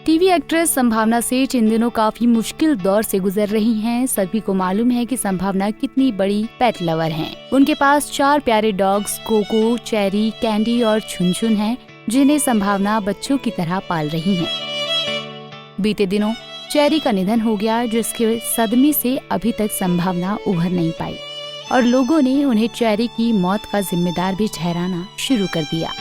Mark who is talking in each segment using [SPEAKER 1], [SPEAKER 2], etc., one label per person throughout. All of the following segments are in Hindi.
[SPEAKER 1] टीवी एक्ट्रेस संभावना सेठ इन दिनों काफी मुश्किल दौर से गुजर रही हैं। सभी को मालूम है कि संभावना कितनी बड़ी पेट लवर हैं। उनके पास 4 प्यारे डॉग्स कोको, चेरी, कैंडी और छुनछुन हैं, जिन्हें संभावना बच्चों की तरह पाल रही हैं। बीते दिनों चेरी का निधन हो गया, जिसके सदमे से अभी तक संभावना उभर नहीं पाई और लोगों ने उन्हें चेरी की मौत का जिम्मेदार भी ठहराना शुरू कर दिया।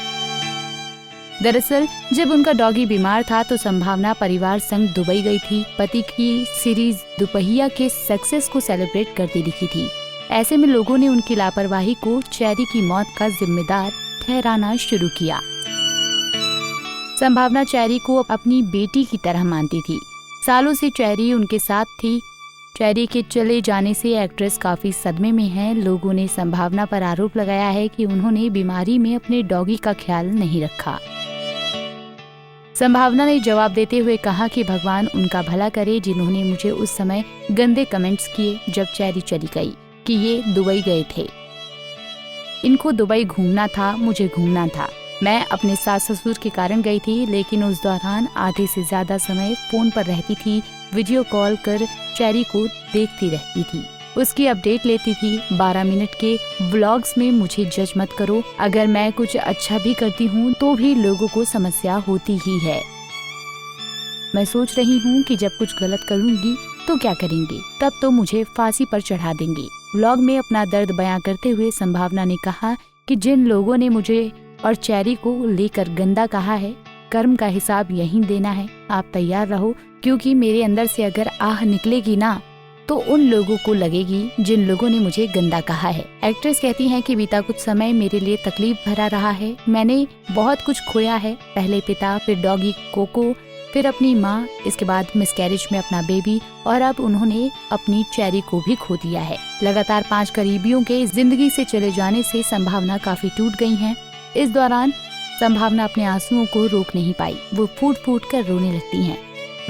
[SPEAKER 1] दरअसल जब उनका डॉगी बीमार था तो संभावना परिवार संग दुबई गई थी। पति की सीरीज दुपहिया के सक्सेस को सेलिब्रेट करती दिखी थी। ऐसे में लोगों ने उनकी लापरवाही को चेरी की मौत का जिम्मेदार ठहराना शुरू किया। संभावना चेरी को अपनी बेटी की तरह मानती थी। सालों से चेरी उनके साथ थी। चेरी के चले जाने से एक्ट्रेस काफी सदमे में है। लोगों ने संभावना पर आरोप लगाया है कि उन्होंने बीमारी में अपने डॉगी का ख्याल नहीं रखा। संभावना ने जवाब देते हुए कहा कि भगवान उनका भला करे, जिन्होंने मुझे उस समय गंदे कमेंट्स किए जब चेरी चली गई कि ये दुबई गए थे। इनको दुबई घूमना था, मुझे घूमना था। मैं अपने सास ससुर के कारण गई थी, लेकिन उस दौरान आधे से ज्यादा समय फोन पर रहती थी। वीडियो कॉल कर चेरी को देखती रहती थी, उसकी अपडेट लेती थी। 12 मिनट के व्लॉग्स में मुझे जज मत करो। अगर मैं कुछ अच्छा भी करती हूँ तो भी लोगों को समस्या होती ही है। मैं सोच रही हूँ कि जब कुछ गलत करूँगी तो क्या करेंगी, तब तो मुझे फांसी पर चढ़ा देंगी। व्लॉग में अपना दर्द बयां करते हुए संभावना ने कहा कि जिन लोगों ने मुझे और चेरी को लेकर गंदा कहा है, कर्म का हिसाब यहीं देना है। आप तैयार रहो, क्योंकि मेरे अंदर से अगर आह निकलेगी ना तो उन लोगों को लगेगी जिन लोगों ने मुझे गंदा कहा है। एक्ट्रेस कहती हैं कि बीता कुछ समय मेरे लिए तकलीफ भरा रहा है। मैंने बहुत कुछ खोया है, पहले पिता, फिर डॉगी कोको, फिर अपनी माँ, इसके बाद मिसकैरेज में अपना बेबी और अब उन्होंने अपनी चेरी को भी खो दिया है। लगातार 5 करीबियों के जिंदगी से चले जाने से संभावना काफी टूट गई हैं। इस दौरान संभावना अपने आंसुओं को रोक नहीं पाई। वो फूट फूट कर रोने लगती हैं।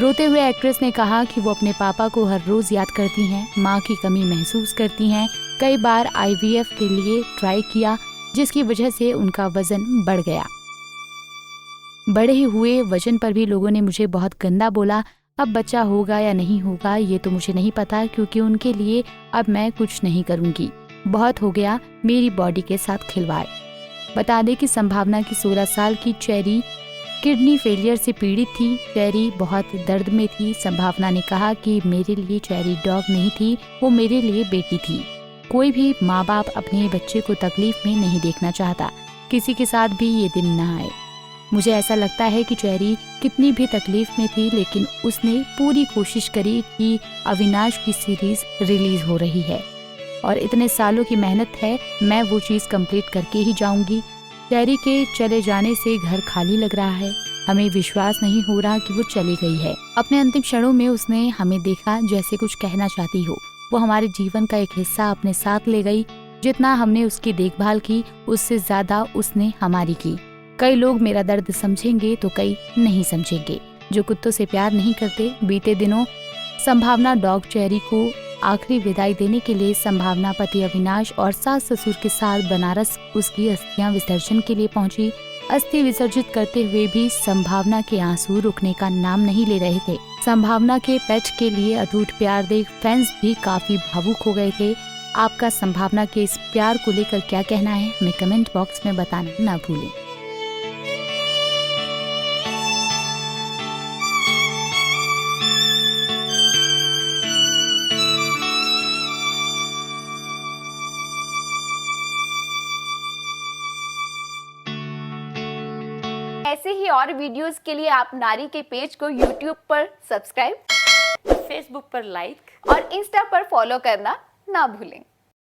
[SPEAKER 1] रोते हुए एक्ट्रेस ने कहा कि वो अपने पापा को हर रोज याद करती हैं, माँ की कमी महसूस करती हैं। कई बार IVF के लिए ट्राई किया, जिसकी वजह से उनका वजन बढ़ गया। बढ़े हुए वजन पर भी लोगों ने मुझे बहुत गंदा बोला। अब बच्चा होगा या नहीं होगा ये तो मुझे नहीं पता, क्योंकि उनके लिए अब मैं कुछ नहीं करूँगी। बहुत हो गया मेरी बॉडी के साथ खिलवाड़। बता दें कि संभावना की 16 साल की चेरी किडनी फेलियर से पीड़ित थी। चेरी बहुत दर्द में थी। संभावना ने कहा कि मेरे लिए चेरी डॉग नहीं थी, वो मेरे लिए बेटी थी। कोई भी माँ बाप अपने बच्चे को तकलीफ में नहीं देखना चाहता। किसी के साथ भी ये दिन न आए। मुझे ऐसा लगता है कि चेरी कितनी भी तकलीफ में थी, लेकिन उसने पूरी कोशिश करी कि अविनाश की सीरीज रिलीज हो रही है और इतने सालों की मेहनत है, मैं वो चीज कंप्लीट करके ही जाऊंगी। चेरी के चले जाने से घर खाली लग रहा है। हमें विश्वास नहीं हो रहा कि वो चली गई है। अपने अंतिम क्षणों में उसने हमें देखा जैसे कुछ कहना चाहती हो। वो हमारे जीवन का एक हिस्सा अपने साथ ले गई। जितना हमने उसकी देखभाल की, उससे ज्यादा उसने हमारी की। कई लोग मेरा दर्द समझेंगे तो कई नहीं समझेंगे, जो कुत्तों से प्यार नहीं करते। बीते दिनों संभावना डॉग चेरी को आखिरी विदाई देने के लिए संभावना पति अविनाश और सास ससुर के साथ बनारस उसकी अस्थियां विसर्जन के लिए पहुंची। अस्थि विसर्जित करते हुए भी संभावना के आंसू रुकने का नाम नहीं ले रहे थे। संभावना के पेट के लिए अटूट प्यार देख फैंस भी काफी भावुक हो गए थे। आपका संभावना के इस प्यार को लेकर क्या कहना है, हमें कमेंट बॉक्स में बताना ना भूलें।
[SPEAKER 2] ऐसे ही और वीडियोस के लिए आप नारी के पेज को YouTube पर सब्सक्राइब, Facebook पर लाइक और Insta पर फॉलो करना ना भूलें।